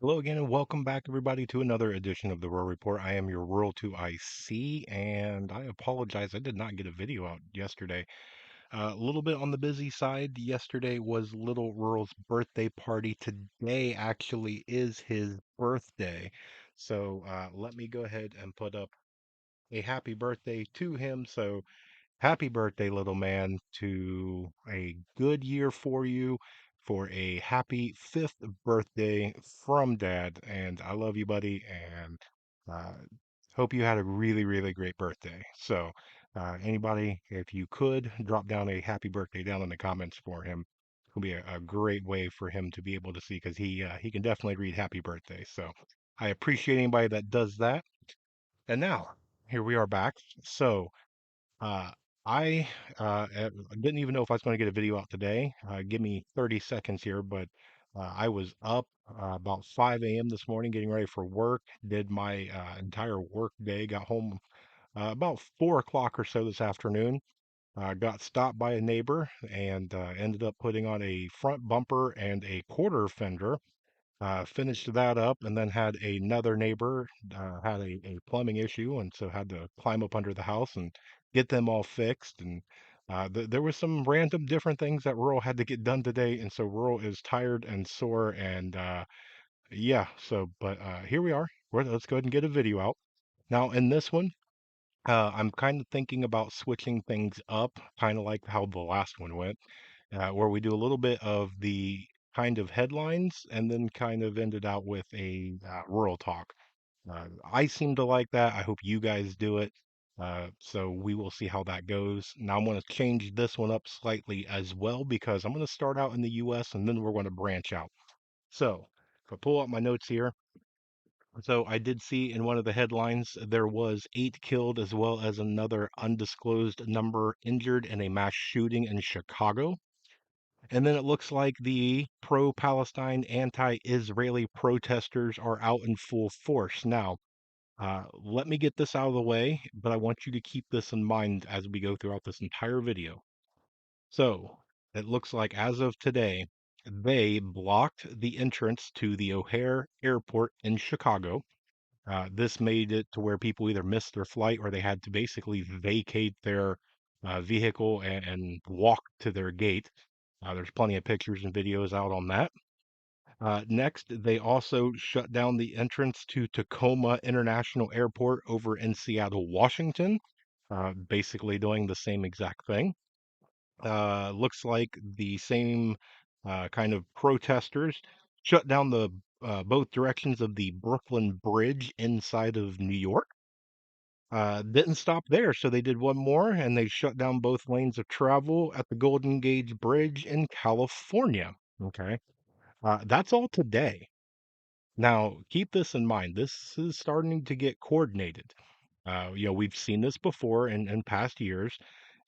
Hello again, and welcome back, everybody, to another edition of the Rural Report. I am your Rural 2 IC, and I apologize. I did not get a video out yesterday. A little bit on the busy side. Yesterday was Little Rural's birthday party. Today actually is his birthday. So let me go ahead and put up a happy birthday to him. So happy birthday, little man, to a good year for you, for a happy fifth birthday from Dad. And I love you, buddy, and uh, hope you had a really, really great birthday. So, anybody, if you could drop down a happy birthday down in the comments for him, it'll be a great way for him to be able to see because he can definitely read happy birthday. So, I appreciate anybody that does that. And now, here we are back. So, uh, I didn't even know if I was going to get a video out today. Give me 30 seconds here, but I was up about 5 a.m. this morning getting ready for work, did my entire work day, got home about 4 o'clock or so this afternoon. Got stopped by a neighbor and ended up putting on a front bumper and a quarter fender. Finished that up and then had another neighbor had a plumbing issue and so had to climb up under the house and get them all fixed. And there was some random different things that Rural had to get done today. And so Rural is tired and sore. And yeah, so but here we are. Let's go ahead and get a video out. Now, in this one, I'm kind of thinking about switching things up, kind of like how the last one went where we do a little bit of the kind of headlines and then kind of ended out with a rural talk. I seem to like that. I hope you guys do it. So we will see how that goes. Now I'm going to change this one up slightly as well because I'm going to start out in the US and then we're going to branch out. So if I pull up my notes here, so I did see in one of the headlines there was 8 killed as well as another undisclosed number injured in a mass shooting in Chicago. And then it looks like the pro Palestine, anti Israeli protesters are out in full force. Now, let me get this out of the way, but I want you to keep this in mind as we go throughout this entire video. So, it looks like as of today, they blocked the entrance to the O'Hare Airport in Chicago. This made it to where people either missed their flight or they had to basically vacate their vehicle and walk to their gate. There's plenty of pictures and videos out on that. Next, they also shut down the entrance to Tacoma International Airport over in Seattle, Washington, basically doing the same exact thing. Looks like the same kind of protesters shut down the both directions of the Brooklyn Bridge inside of New York. Didn't stop there, so they did one more, and they shut down both lanes of travel at the Golden Gate Bridge in California. Okay, that's all today. Now, keep this in mind. This is starting to get coordinated. We've seen this before in past years,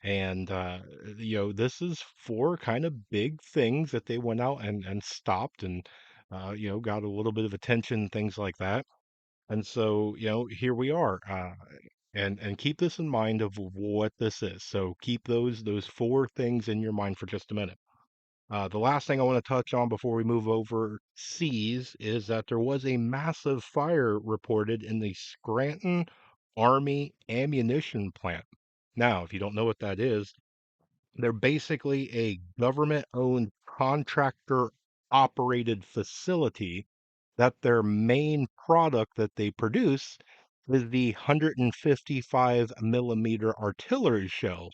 and this is four kind of big things that they went out and stopped and got a little bit of attention, things like that. And so, here we are. And keep this in mind of what this is. So keep those four things in your mind for just a minute. The last thing I want to touch on before we move overseas is that there was a massive fire reported in the Scranton Army ammunition plant. Now, if you don't know what that is, they're basically a government-owned contractor operated facility that their main product that they produce is the 155 millimeter artillery shell.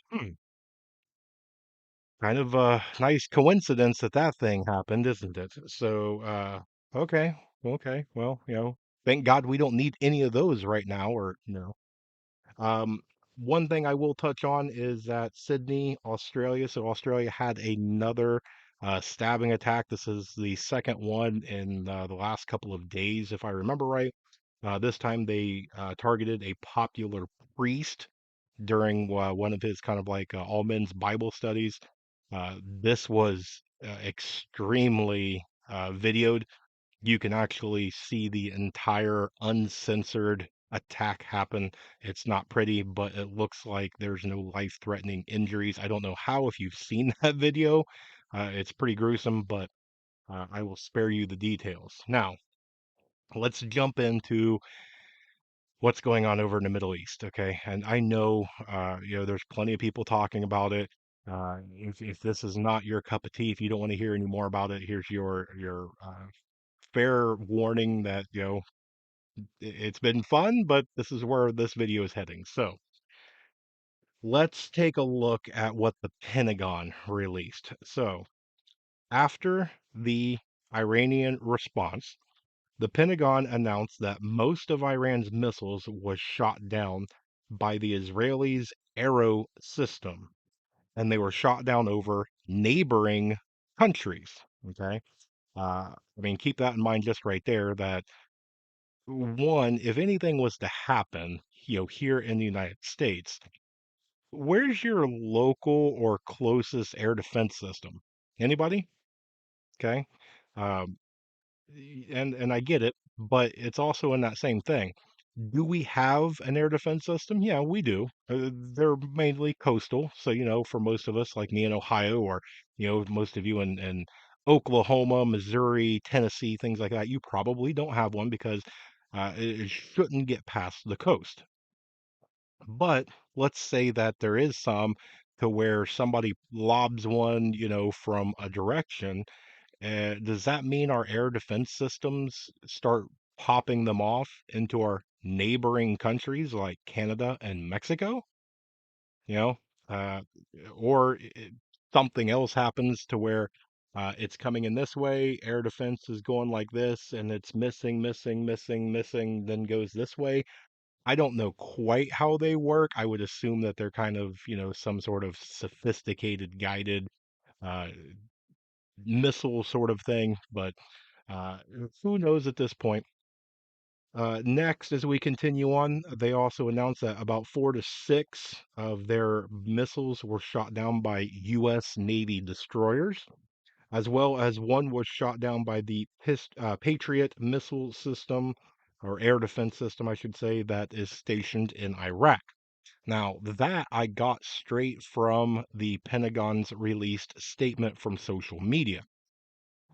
Kind of a nice coincidence that that thing happened, isn't it? So, okay, okay. Well, thank God we don't need any of those right now, or no. Um, One thing I will touch on is that Sydney, Australia. So Australia had another stabbing attack. This is the second one in the last couple of days, if I remember right. This time they targeted a popular priest during one of his kind of like all men's Bible studies. This was extremely videoed. You can actually see the entire uncensored attack happen. It's not pretty, but it looks like there's no life-threatening injuries. I don't know how if you've seen that video. It's pretty gruesome, but I will spare you the details. Now, Let's jump into what's going on over in the Middle East, okay? And I know, there's plenty of people talking about it. If this is not your cup of tea, if you don't want to hear any more about it, here's your fair warning that it's been fun, but this is where this video is heading. So let's take a look at what the Pentagon released. So after the Iranian response, the Pentagon announced that most of Iran's missiles was shot down by the Israelis' Arrow system, and they were shot down over neighboring countries. Okay. I mean, keep that in mind just right there that one, if anything was to happen, here in the United States, where's your local or closest air defense system? Anybody? Okay. Um, and I get it, but it's also in that same thing. Do we have an air defense system? Yeah, we do. They're mainly coastal, so for most of us, like me in Ohio, or most of you in Oklahoma, Missouri, Tennessee, things like that, you probably don't have one because it shouldn't get past the coast. But let's say that there is some to where somebody lobs one, from a direction. Does that mean our air defense systems start popping them off into our neighboring countries like Canada and Mexico? You know, uh, or something else happens to where it's coming in this way, air defense is going like this, and it's missing, missing, missing, missing, then goes this way. I don't know quite how they work. I would assume that they're kind of, some sort of sophisticated guided uh, missile sort of thing, but uh, who knows at this point? Next, as we continue on, they also announced that about 4 to 6 of their missiles were shot down by U.S. Navy destroyers, as well as one was shot down by the Patriot missile system, or air defense system, I should say, that is stationed in Iraq. Now, that I got straight from the Pentagon's released statement from social media.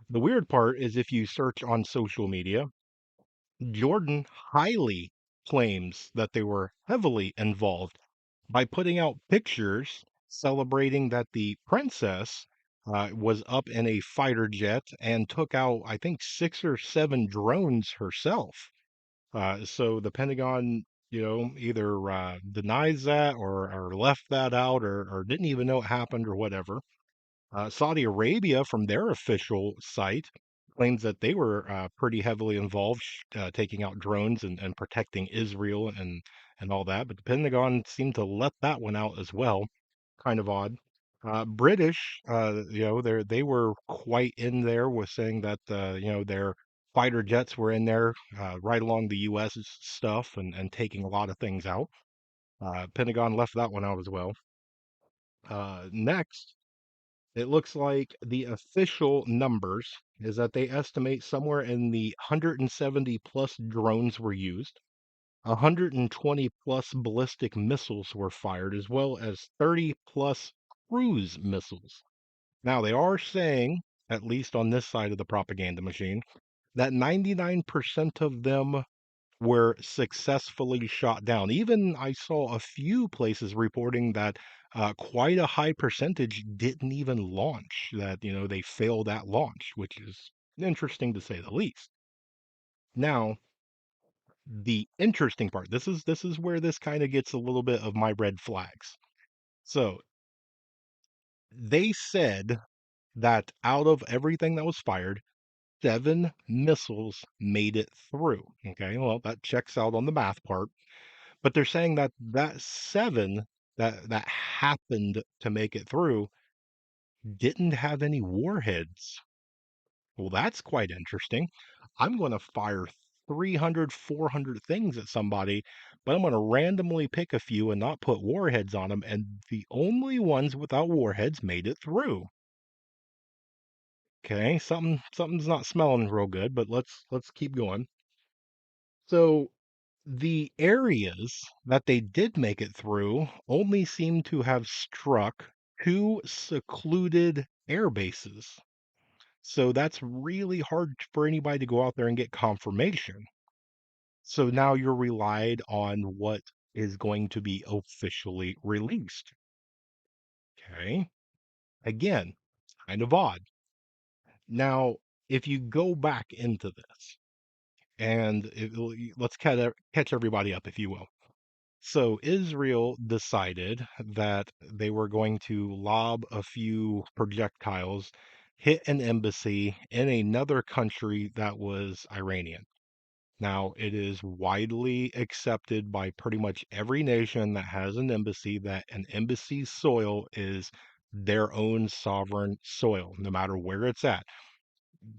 The weird part is if you search on social media, Jordan highly claims that they were heavily involved by putting out pictures celebrating that the princess was up in a fighter jet and took out, I think, 6 or 7 drones herself. So the Pentagon, either denies that or left that out or didn't even know it happened or whatever. Saudi Arabia, from their official site, claims that they were pretty heavily involved, taking out drones and protecting Israel and all that. But the Pentagon seemed to let that one out as well. Kind of odd. British, they were quite in there with saying that their fighter jets were in there right along the U.S. stuff and taking a lot of things out. Pentagon left that one out as well. Next. It looks like the official numbers is that they estimate somewhere in the 170 plus drones were used, 120 plus ballistic missiles were fired, as well as 30 plus cruise missiles. Now, they are saying, at least on this side of the propaganda machine, that 99% of them were successfully shot down. Even I saw a few places reporting that quite a high percentage didn't even launch, that, they failed at launch, which is interesting to say the least. Now, the interesting part, this is where this kind of gets a little bit of my red flags. So, they said that out of everything that was fired, 7 missiles made it through. Okay, well, that checks out on the math part. But they're saying that that 7 that happened to make it through didn't have any warheads. Well, that's quite interesting. I'm going to fire 300, 400 things at somebody, but I'm going to randomly pick a few and not put warheads on them, and the only ones without warheads made it through. Okay, something's not smelling real good, but let's keep going. So the areas that they did make it through only seem to have struck 2 secluded air bases. So that's really hard for anybody to go out there and get confirmation. So now you're relied on what is going to be officially released. Okay. Again, kind of odd. Now, if you go back into this and let's catch everybody up, if you will. So Israel decided that they were going to lob a few projectiles, hit an embassy in another country that was Iranian. Now, it is widely accepted by pretty much every nation that has an embassy that an embassy's soil is their own sovereign soil, no matter where it's at.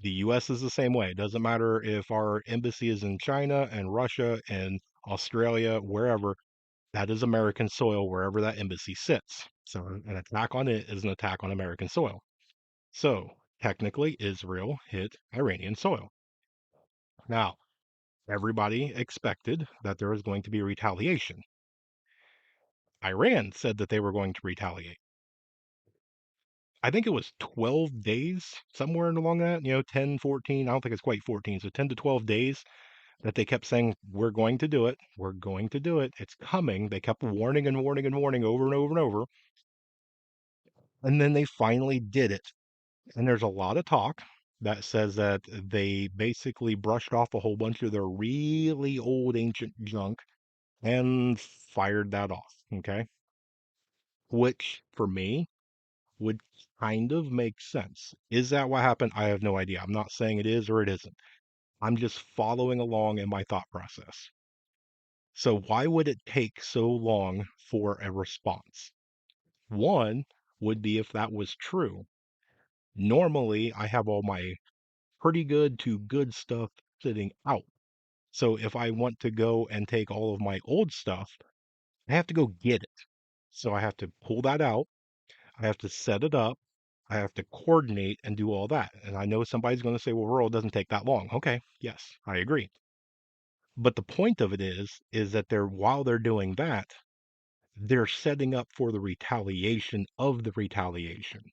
The US is the same way. It doesn't matter if our embassy is in China and Russia and Australia, wherever, that is American soil wherever that embassy sits. So an attack on it is an attack on American soil. So technically, Israel hit Iranian soil. Now, everybody expected that there was going to be retaliation. Iran said that they were going to retaliate. I think it was 12 days, somewhere along that, 10, 14. I don't think it's quite 14. So 10 to 12 days that they kept saying, we're going to do it. We're going to do it. It's coming. They kept warning and warning and warning over and over and over. And then they finally did it. And there's a lot of talk that says that they basically brushed off a whole bunch of their really old ancient junk and fired that off. Okay. Which for me would kind of make sense. Is that what happened? I have no idea. I'm not saying it is or it isn't. I'm just following along in my thought process. So, why would it take so long for a response? One would be if that was true. Normally, I have all my pretty good to good stuff sitting out. So, if I want to go and take all of my old stuff, I have to go get it. So, I have to pull that out. I have to set it up. I have to coordinate and do all that. And I know somebody's going to say, well, rural doesn't take that long. Okay, yes, I agree. But the point of it is that while they're doing that, they're setting up for the retaliation of the retaliation.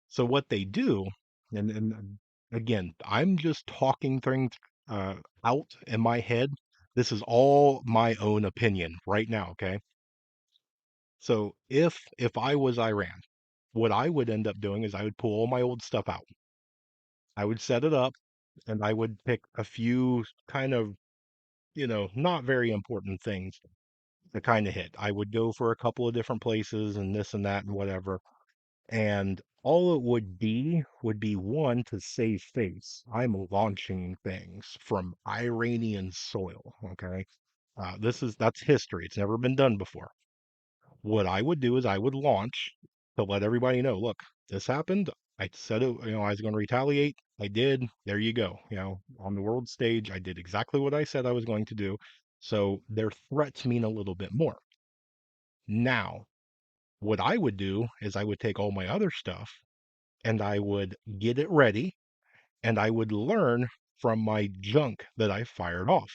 So what they do, and again, I'm just talking things uh, out in my head. This is all my own opinion right now, okay? So if I was Iran, what I would end up doing is I would pull all my old stuff out. I would set it up and I would pick a few kind of, not very important things to kind of hit. I would go for a couple of different places and this and that and whatever. And all it would be one to save face. I'm launching things from Iranian soil. Okay. That's history. It's never been done before. What I would do is I would launch to let everybody know, look, this happened. I said it, I was going to retaliate. I did. There you go. On the world stage, I did exactly what I said I was going to do. So their threats mean a little bit more. Now, what I would do is I would take all my other stuff and I would get it ready and I would learn from my junk that I fired off.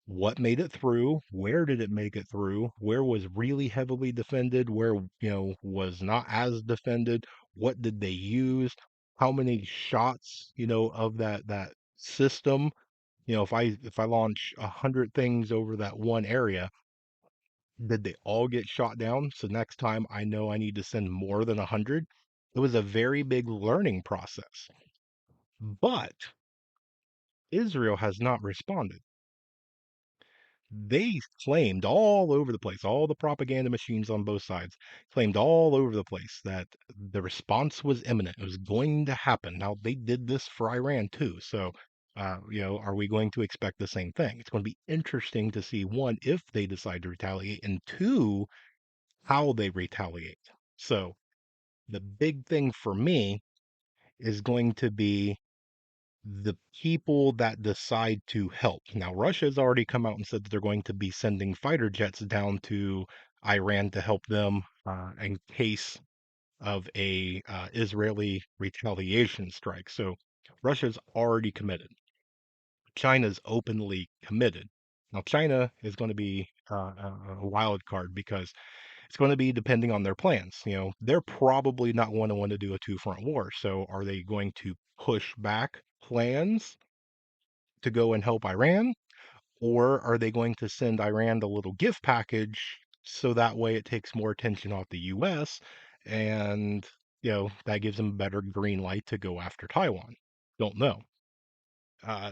What made it through? Where did it make it through? Where was really heavily defended? Where, was not as defended? What did they use? How many shots, of that system? If I launch 100 things over that one area, did they all get shot down? So next time I know I need to send more than 100. It was a very big learning process. But Israel has not responded. They claimed all over the place, all the propaganda machines on both sides claimed all over the place that the response was imminent. It was going to happen. Now, they did this for Iran too. So, are we going to expect the same thing? It's going to be interesting to see one, if they decide to retaliate, and two, how they retaliate. So, the big thing for me is going to be the people that decide to help. Now, Russia has already come out and said that they're going to be sending fighter jets down to Iran to help them in case of a Israeli retaliation strike. So Russia's already committed. China's openly committed. Now, China is going to be a wild card because it's going to be depending on their plans. They're probably not going to want to do a two front war. So are they going to push back plans to go and help Iran? Or are they going to send Iran the little gift package so that way it takes more attention off the US and that gives them a better green light to go after Taiwan? Don't know.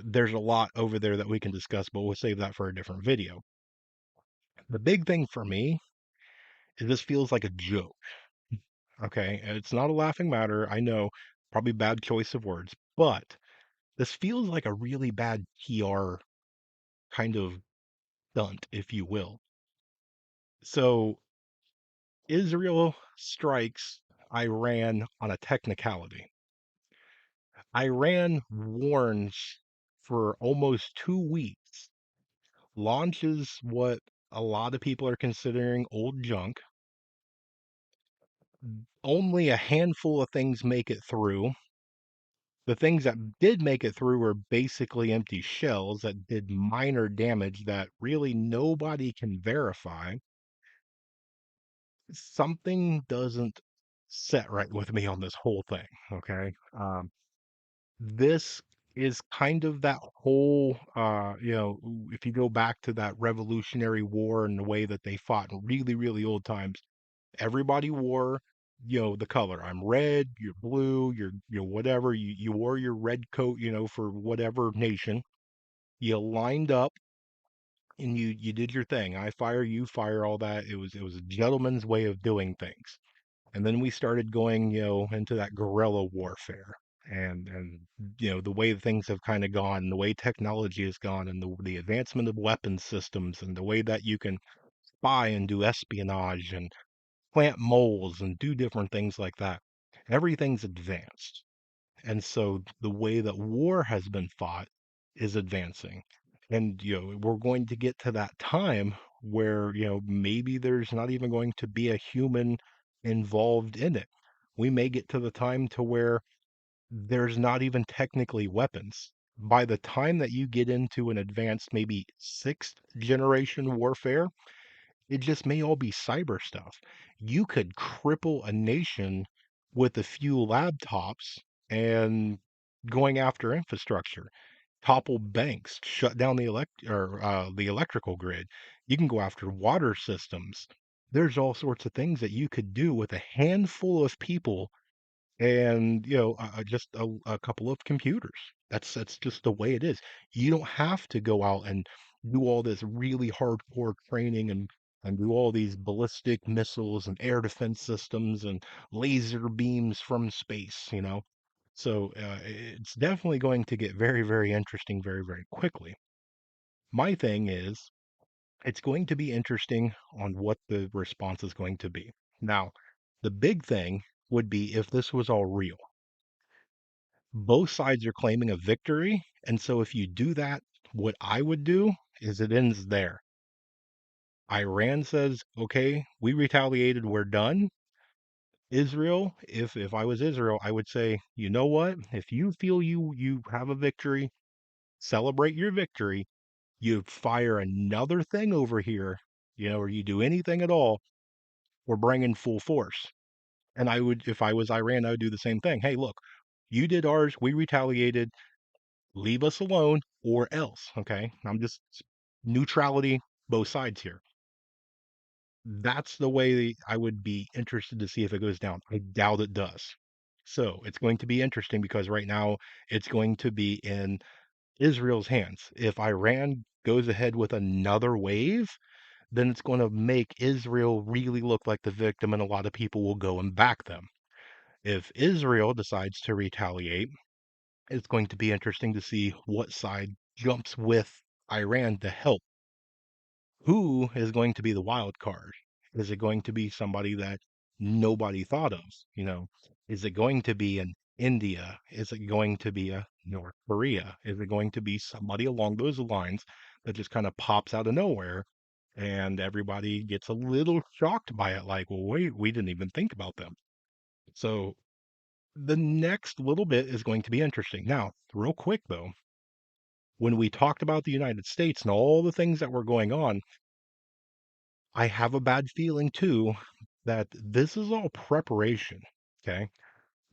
There's a lot over there that we can discuss, but we'll save that for a different video. The big thing for me is this feels like a joke. Okay, it's not a laughing matter. I know, probably bad choice of words, but this feels like a really bad PR kind of stunt, if you will. So Israel strikes Iran on a technicality. Iran warns for almost 2 weeks, launches what a lot of people are considering old junk. Only a handful of things make it through. The things that did make it through were basically empty shells that did minor damage that really nobody can verify. Something doesn't set right with me on this whole thing. Okay. This is kind of that whole, if you go back to that Revolutionary War and the way that they fought in really, really old times, everybody wore, the color. I'm red, you're blue, you're whatever. You wore your red coat, for whatever nation. You lined up and you did your thing. I fire, you fire, all that. It was a gentleman's way of doing things. And then we started going, into that guerrilla warfare. And the way things have kind of gone, the way technology has gone, and the advancement of weapon systems, and the way that you can spy and do espionage and plant moles and do different things like that. Everything's advanced. And so the way that war has been fought is advancing. And, we're going to get to that time where, maybe there's not even going to be a human involved in it. We may get to the time to where there's not even technically weapons. By the time that you get into an advanced, maybe sixth generation warfare, it just may all be cyber stuff. You could cripple a nation with a few laptops and going after infrastructure, topple banks, shut down the electrical grid. You can go after water systems. There's all sorts of things that you could do with a handful of people and just a couple of computers. That's just the way it is. You don't have to go out and do all this really hardcore training and do all these ballistic missiles and air defense systems and laser beams from space. So it's definitely going to get very, very interesting very, very quickly. My thing is, it's going to be interesting on what the response is going to be. Now, the big thing would be if this was all real. Both sides are claiming a victory. And so if you do that, what I would do is it ends there. Iran says, okay, we retaliated, we're done. Israel, if I was Israel, I would say, you know what? If you feel you have a victory, celebrate your victory. You fire another thing over here, or you do anything at all, we're bringing full force. And I would, if I was Iran, I would do the same thing. Hey, look, you did ours, we retaliated, leave us alone or else. Okay. I'm just neutrality, both sides here. That's the way I would be interested to see if it goes down. I doubt it does. So it's going to be interesting because right now it's going to be in Israel's hands. If Iran goes ahead with another wave, then it's going to make Israel really look like the victim, and a lot of people will go and back them. If Israel decides to retaliate, it's going to be interesting to see what side jumps with Iran to help. Who is going to be the wild card? Is it going to be somebody that nobody thought of? Is it going to be an India? Is it going to be a North Korea? Is it going to be somebody along those lines that just kind of pops out of nowhere and everybody gets a little shocked by it? Like, well, wait, we didn't even think about them. So the next little bit is going to be interesting. Now, real quick though, when we talked about the United States and all the things that were going on, I have a bad feeling too that this is all preparation. Okay.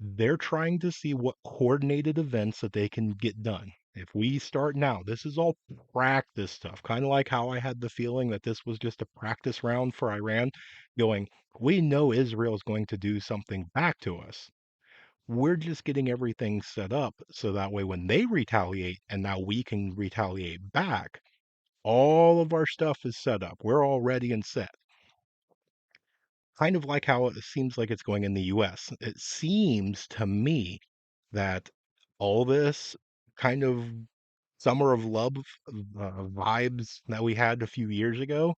They're trying to see what coordinated events that they can get done. If we start now, this is all practice stuff, kind of like how I had the feeling that this was just a practice round for Iran, going, we know Israel is going to do something back to us. We're just getting everything set up so that way when they retaliate and now we can retaliate back, all of our stuff is set up. We're all ready and set. Kind of like how it seems like it's going in the US. It seems to me that all this kind of summer of love vibes that we had a few years ago,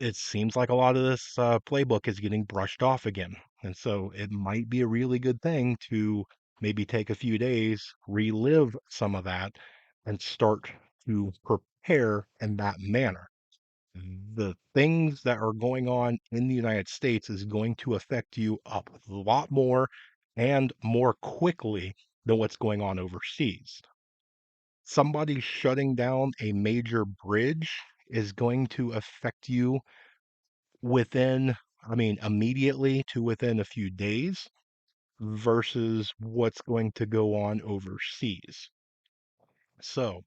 it seems like a lot of this playbook is getting brushed off again. And so it might be a really good thing to maybe take a few days, relive some of that, and start to prepare in that manner. The things that are going on in the United States is going to affect you a lot more and more quickly than what's going on overseas. Somebody shutting down a major bridge is going to affect you within, I mean, immediately to within a few days versus what's going to go on overseas. So,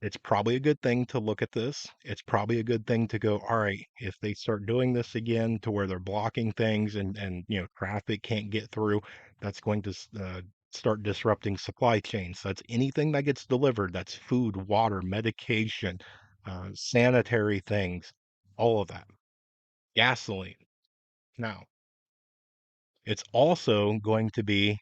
it's probably a good thing to look at this. It's probably a good thing to go, all right, if they start doing this again to where they're blocking things and traffic can't get through, that's going to start disrupting supply chains. That's anything that gets delivered. That's food, water, medication, sanitary things, all of that. Gasoline. Now, it's also going to be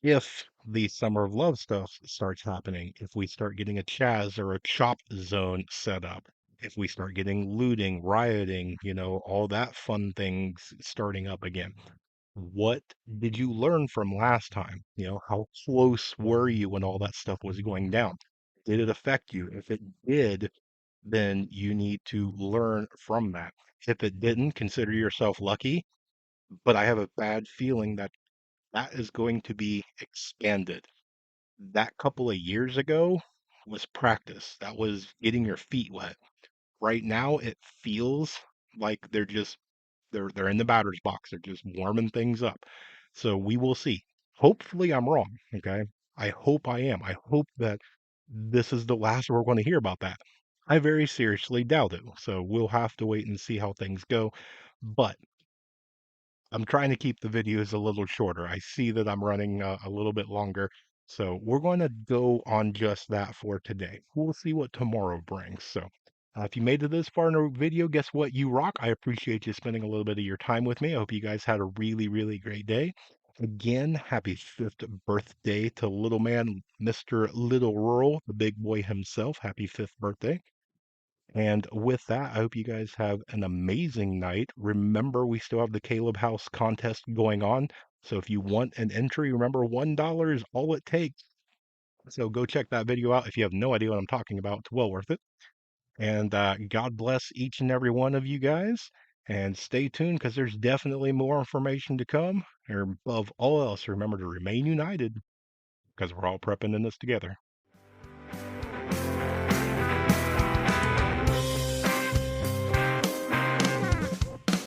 if the Summer of Love stuff starts happening, if we start getting a Chaz or a chop zone set up, if we start getting looting, rioting, all that fun things starting up again. What did you learn from last time? How close were you when all that stuff was going down? Did it affect you? If it did, then you need to learn from that. If it didn't, consider yourself lucky. But I have a bad feeling that that is going to be expanded. That couple of years ago was practice. That was getting your feet wet. Right now, it feels like they're in the batter's box. They're just warming things up. So we will see. Hopefully, I'm wrong. Okay. I hope I am. I hope that this is the last we're going to hear about that. I very seriously doubt it. So we'll have to wait and see how things go. But I'm trying to keep the videos a little shorter. I see that I'm running a little bit longer. So we're going to go on just that for today. We'll see what tomorrow brings. So if you made it this far in the video, guess what? You rock. I appreciate you spending a little bit of your time with me. I hope you guys had a really, really great day. Again, happy 5th birthday to little man, Mr. Little Rural, the big boy himself. Happy 5th birthday. And with that, I hope you guys have an amazing night. Remember, we still have the Caleb House contest going on. So if you want an entry, remember $1 is all it takes. So go check that video out. If you have no idea what I'm talking about, it's well worth it. And God bless each and every one of you guys. And stay tuned because there's definitely more information to come. And above all else, remember to remain united because we're all prepping in this together.